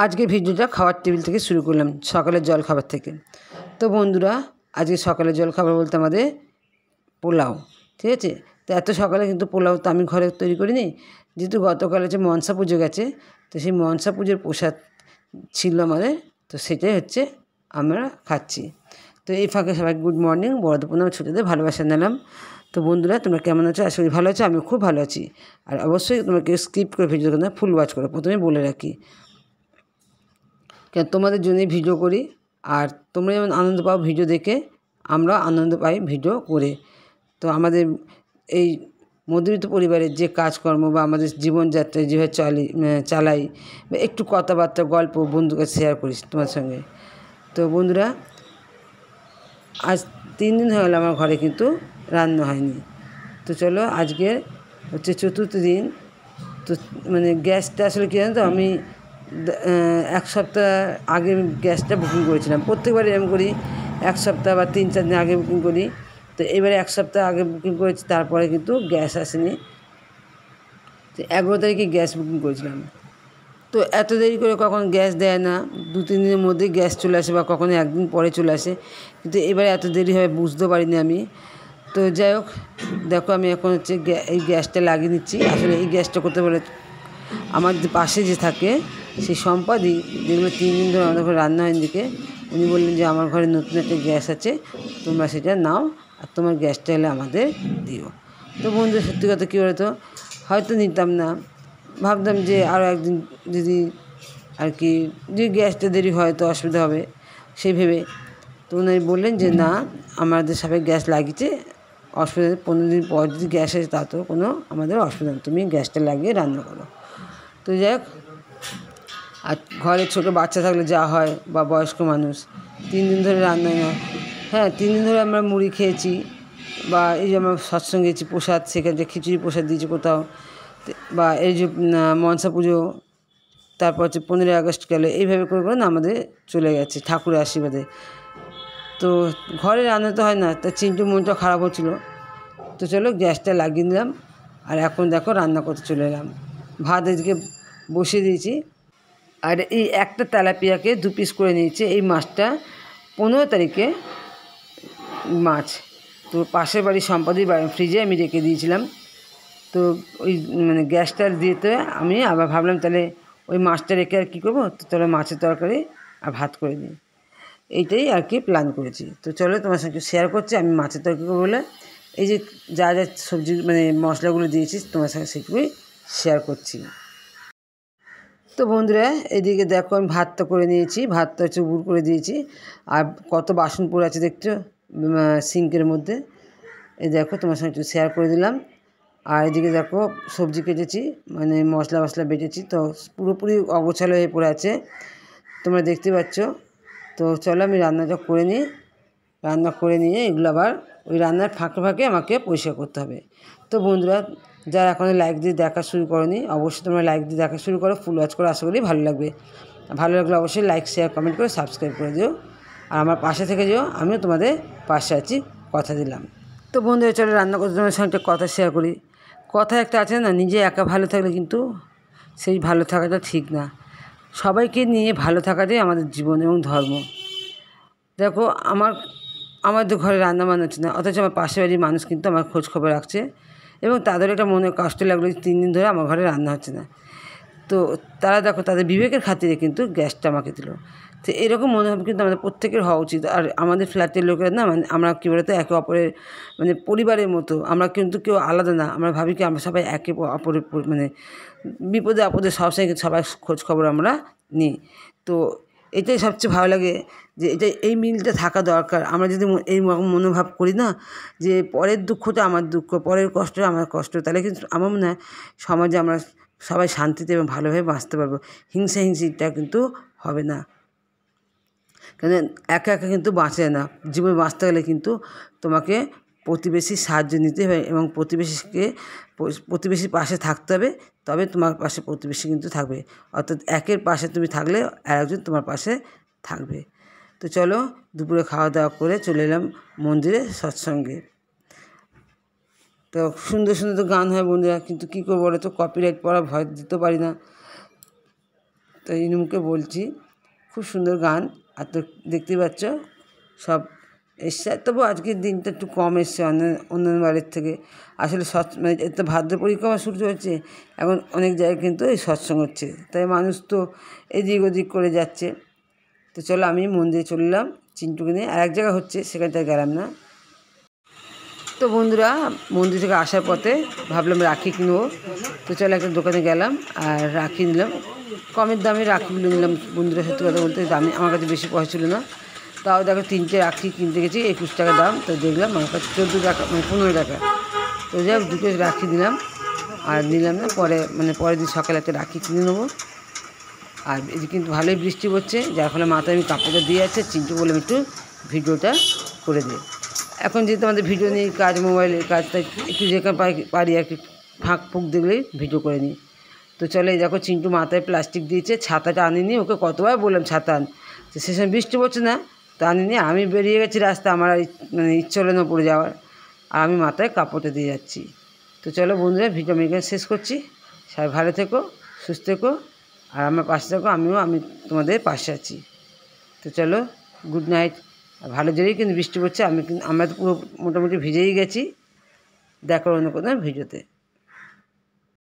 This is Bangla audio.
আজকে ভিডিওটা খাওয়ার টেবিল থেকে শুরু করলাম, সকালের জল খাবার থেকে। তো বন্ধুরা, আজকে সকালের জল খাবার বলতে আমাদের পোলাও, ঠিক আছে। তো এত সকালে কিন্তু পোলাও তো আমি ঘরে তৈরি করিনি, যেহেতু গতকাল হচ্ছে মনসা পুজো গেছে। তো সেই মনসা পুজোর প্রসাদ ছিল আমাদের, তো সেটাই হচ্ছে আমরা খাচ্ছি। তো এই ফাঁকে সবাই গুড মর্নিং, বড়দের প্রণাম, ছোটোদের ভালোবাসা নিলাম। তো বন্ধুরা, তোমরা কেমন আছো? আশা করি ভালো আছো। আমি খুব ভালো আছি। আর অবশ্যই তোমরা কেউ স্কিপ করে ভিডিও দেখো না, ফুল ওয়াচ করো। প্রথমে বলে রাখি, কেন তোমাদের জন্যই ভিডিও করি, আর তোমরা যেমন আনন্দ পাও ভিডিও দেখে, আমরা আনন্দ পাই ভিডিও করে। তো আমাদের এই মধ্যবিত্ত পরিবারের যে কাজকর্ম বা আমাদের জীবনযাত্রায় যেভাবে চালাই, বা একটু কথাবার্তা গল্প বন্ধুকে শেয়ার করি তোমার সঙ্গে। তো বন্ধুরা, আজ 3 দিন হয়ে গেল আমার ঘরে কিন্তু রান্না হয়নি। তো চলো, আজকে হচ্ছে 4র্থ দিন। তো মানে গ্যাসটা আসলে কী জানো তো, আমি 1 সপ্তাহ আগে গ্যাসটা বুকিং করেছিলাম। প্রত্যেকবারই এরকম করি, 1 সপ্তাহ বা 3-4 দিন আগে বুকিং করি। তো এবারে 1 সপ্তাহ আগে বুকিং করেছি, তারপরে কিন্তু গ্যাস আসেনি। তো 11 তারিখে গ্যাস বুকিং করেছিলাম। তো এত দেরি করে কখন গ্যাস দেয় না, 2-3 দিনের মধ্যেই গ্যাস চলে আসে, বা কখনো 1 দিন পরে চলে আসে। কিন্তু এবারে এত দেরি হবে বুঝতে পারিনি আমি। তো যাই হোক, দেখো আমি এখন হচ্ছে এই গ্যাসটা লাগিয়ে নিচ্ছি। আসলে এই গ্যাসটা করতে বলে আমার যে পাশে যে থাকে সেই সম্পাদি, যেগুলো 3 দিন ধরে আমাদের ঘরে রান্না হয়নি দিকে, উনি বললেন যে আমার ঘরে নতুন একটা গ্যাস আছে, তোমরা সেটা নাও, আর তোমার গ্যাসটা এলে আমাদের দিও। তো বন্ধু, সত্যি কথা কী বলতো, হয়তো নিতাম না, ভাবতাম যে আরও একদিন যদি আর কি, যে গ্যাসটা দেরি হয় তো অসুবিধা হবে সেই ভেবে। তো উনি বললেন যে না, আমাদের সবাই গ্যাস লাগিয়েছে, অসুবিধা নেই, 15 দিন পর যদি গ্যাস আসে তা তো কোনো আমাদের অসুবিধা নেই, তুমি গ্যাসটা লাগিয়ে রান্না করো। তো যাই হোক, আর ঘরে ছোটো বাচ্চা থাকলে যা হয়, বা বয়স্ক মানুষ, 3 দিন ধরে রান্না হয়। হ্যাঁ, 3 দিন ধরে আমরা মুড়ি খেয়েছি, বা এই যে আমরা সৎসঙ্গে গেছি, প্রসাদ সেখানে যে খিচুড়ি প্রসাদ দিয়েছে কোথাও, বা এই যে মনসা পুজো, তারপর হচ্ছে 15ই আগস্ট গেল, এইভাবে করে করে না আমাদের চলে গেছে ঠাকুরের আশীর্বাদে। তো ঘরে রান্না তো হয় না, তা চিন্টু মনটা খারাপ হচ্ছিলো। তো চলো, গ্যাসটা লাগিয়ে নিলাম, আর এখন দেখো রান্না করতে চলে এলাম। ভাত এদিকে বসিয়ে দিয়েছি, আর এই একটা তেলাপিয়াকে 2 পিস করে নিয়েছি। এই মাছটা 15 তারিখে মাছ, তো পাশের বাড়ির সম্পাদির ফ্রিজে আমি রেখে দিয়েছিলাম। তো ওই মানে গ্যাসটা দিতে আমি আবার ভাবলাম তাহলে ওই মাছটা রেখে আর কী করবো, তো চলো মাছের তরকারি আর ভাত করে দিই, এইটাই আর কি প্ল্যান করেছি। তো চলো, তোমার সঙ্গে শেয়ার করছি আমি মাছের তরকারি বলে এই যে যা যা সবজি মানে মশলাগুলো দিয়েছি তোমার সঙ্গে সেগুলোই শেয়ার করছি। তো বন্ধুরা, এদিকে দেখো আমি ভাতটা করে নিয়েছি, ভাতটা হচ্ছে উবুর করে দিয়েছি, আর কত বাসন পড়ে আছে দেখছো সিঙ্কের মধ্যে। এই দেখো, তোমার সঙ্গে একটু শেয়ার করে দিলাম। আর এদিকে দেখো সবজি কেটেছি, মানে মশলা বেটেছি, তো পুরোপুরি অগোছালো হয়ে পড়ে আছে, তোমরা দেখতে পাচ্ছ। তো চলো আমি রান্নাটা করে নিই, রান্না করে নিয়ে এগুলো আবার ওই রান্নার ফাঁকে ফাঁকে আমাকে পরিষ্কার করতে হবে। তো বন্ধুরা, যারা এখনও লাইক দিয়ে দেখা শুরু করোনি, অবশ্যই তোমরা লাইক দিয়ে দেখা শুরু করো, ফুল ওয়াচ করো, আশা করি ভালো লাগবে। ভালো লাগলে অবশ্যই লাইক, শেয়ার, কমেন্ট করে সাবস্ক্রাইব করে দিও, আর আমার পাশে থেকে যেও, আমিও তোমাদের পাশে আছি, কথা দিলাম। তো বন্ধুরা, চলো রান্না করতে তোমার সঙ্গে একটা কথা শেয়ার করি। কথা একটা আছে না, নিজে একা ভালো থাকলে কিন্তু সেই ভালো থাকাটা ঠিক না, সবাইকে নিয়ে ভালো থাকাটাই আমাদের জীবন এবং ধর্ম। দেখো, আমাদের ঘরে রান্না বান্না হচ্ছে না, অথচ আমার পাশের বাড়ির মানুষ কিন্তু আমার খোঁজ খবর রাখছে, এবং তাদের একটা মনে কষ্ট লাগলো যে 3 দিন ধরে আমার ঘরে রান্না হচ্ছে না। তো তারা দেখো তাদের বিবেকের খাতিরে কিন্তু গ্যাসটা আমাকে দিল। তো এরকম মনোভাব কিন্তু আমাদের প্রত্যেকের হওয়া উচিত। আর আমাদের ফ্ল্যাটের লোকেরা না, মানে আমরা কী বলতো, একে অপরের মানে পরিবারের মতো, আমরা কিন্তু কেউ আলাদা না। আমরা ভাবি কি আমরা সবাই একে অপরের মানে বিপদে আপদে সবসময় সবাই খোঁজ খবর আমরা নিই। তো এটাই সবচেয়ে ভালো লাগে, যে এই মিলটা থাকা দরকার। আমরা যদি এই মনোভাব করি না, যে পরের দুঃখটা আমার দুঃখ, পরের কষ্টটা আমার কষ্ট, তাহলে কিন্তু আমার মনে হয় সমাজে আমরা সবাই শান্তিতে এবং ভালোভাবে বাঁচতে পারবো। হিংসিটা কিন্তু হবে না, কেন একা একা কিন্তু বাঁচে না। জীবনে বাঁচতে গেলে কিন্তু তোমাকে প্রতিবেশীর সাহায্য নিতে হবে, এবং প্রতিবেশীর পাশে থাকতে হবে, তবে তোমার পাশে প্রতিবেশী কিন্তু থাকবে। অর্থাৎ একের পাশে তুমি থাকলে আরেকজন তোমার পাশে থাকবে। তো চলো, দুপুরে খাওয়া দাওয়া করে চলে এলাম মন্দিরে সৎসঙ্গে। তো সুন্দর সুন্দর তো গান হয় বন্ধুরা, কিন্তু কী করবো বলো তো, কপিরাইট পড়া ভয় দিতে পারি না। তো ইনুমকে বলছি, খুব সুন্দর গান। আর তো দেখতেই পাচ্ছ সব এসছে, তবু আজকের দিনটা একটু কম এসছে অন্যান্য বারের থেকে। আসলে মানে এতে ভাদ্র পরিক্রমা শুরু হচ্ছে, এখন অনেক জায়গায় কিন্তু এই সৎসঙ্গ হচ্ছে, তাই মানুষ তো এদিক ওদিক করে যাচ্ছে। তো চলো আমি মন্দিরে চললাম চিন্টুকে নিয়ে, আর এক জায়গা হচ্ছে সেখানটায় গেলাম না। তো বন্ধুরা, মন্দির থেকে আসার পথে ভাবলাম রাখি কিনবো, তো চলো একটা দোকানে গেলাম আর রাখি নিলাম। কমের দামে রাখিগুলো নিলাম বন্ধুরা, সত্যি কথা বলতে দামি, আমার কাছে বেশি পয়সা ছিল না। তাও দেখো 3টে রাখি কিনতে গেছি 21 টাকা দাম, তো দেখলাম আমার কাছে 14 টাকা মানে 15 টাকা। তো যাই হোক 2টো রাখি দিলাম, আর নিলাম না, পরের দিন সকালে একটা রাখি কিনে নেবো। আর এই কিন্তু ভালোই বৃষ্টি হচ্ছে, যার ফলে মাথায় আমি কাপড়টা দিয়ে যাচ্ছে। চিন্টু বললাম একটু ভিডিওটা করে দিই। এখন যেহেতু আমাদের ভিডিও নেই কাজ, মোবাইলের কাজ, তাই একটু যেখানে পারি আর কি ফাঁক ফুঁক দেখলেই ভিডিও করে নিই। তো চলে দেখো চিন্টু মাথায় প্লাস্টিক দিয়েছে, ছাতাটা আনিনি, ওকে কতবার বললাম ছাতা আন, তো সে সময় বৃষ্টি পড়ছে না, তো আনিনি। আমি বেরিয়ে গেছি রাস্তা, আমার মানে ইচ্ছে হলো না পড়ে যাওয়ার, আর আমি মাথায় কাপড়টা দিয়ে যাচ্ছি। তো চলো বন্ধুরা, ভিডিও আমি এখানে শেষ করছি। সবাই ভালো থেকো, সুস্থ থেকো, আর আমার পাশে থাকো, আমি তোমাদের পাশে আছি। তো চলো, গুড নাইট। ভালো জোরেই কিন্তু বৃষ্টি পড়ছে, আমরা তো পুরো মোটামুটি ভিজেই গেছি। দেখো অন্য কোনো ভিডিওতে।